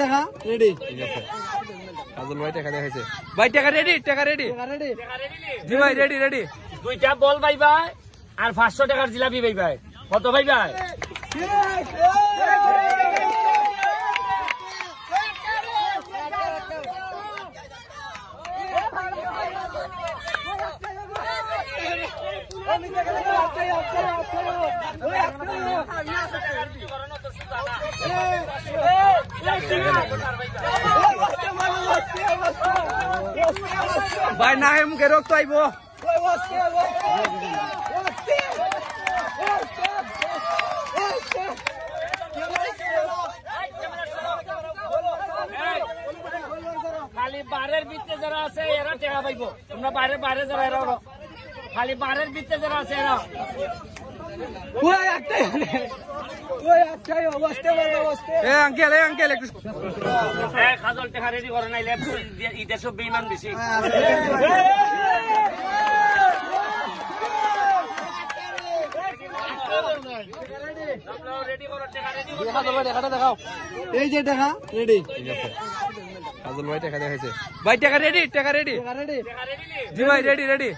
টাকা রেডি ঠিক আছে কাজল ভাই টাকা দেখাইছে ভাই টাকা রেডি জি ভাই রেডি দুইটা বল ভাই ভাই আর 500 টাকার জিলাপি ভাই ভাই কত ভাই ভাই ভাই না মুখে রক্ত আইব খালি বারের ভিতরে যারা আছে এরা টাকা পাইব তোমরা বাইরে যারা এরা খালি বারের ভিতরে যারা আছে এরা আঙ্কেল একটু খাজল টাকা রেডি করে নাইলে ঈদের সব বেইমান বেশি এই যে টাকা রেডি ঠিক আছে কাজল ভাই টাকা দেখাইছে ভাই টাকা রেডি জি ভাই রেডি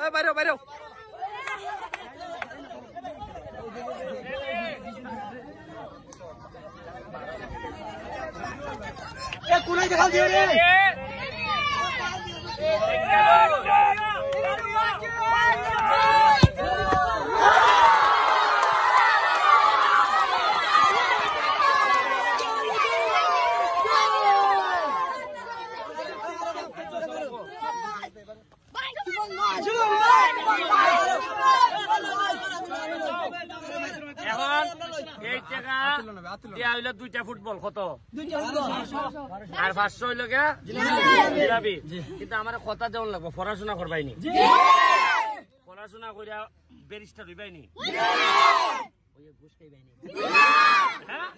বাইরে কোনায় দেখা দিয়ে রে এই টাকা দেয়া হইলো 2টা ফুটবল কত আর 500 হইলো কে জিলাপি কিন্তু আমার কথা দেওয়ার লাগবে পড়াশোনা করবাইনি পড়াশোনা কইরা ব্যারিস্টার হইবাইনি ওই ঘুষ খাইবাইনি হ্যাঁ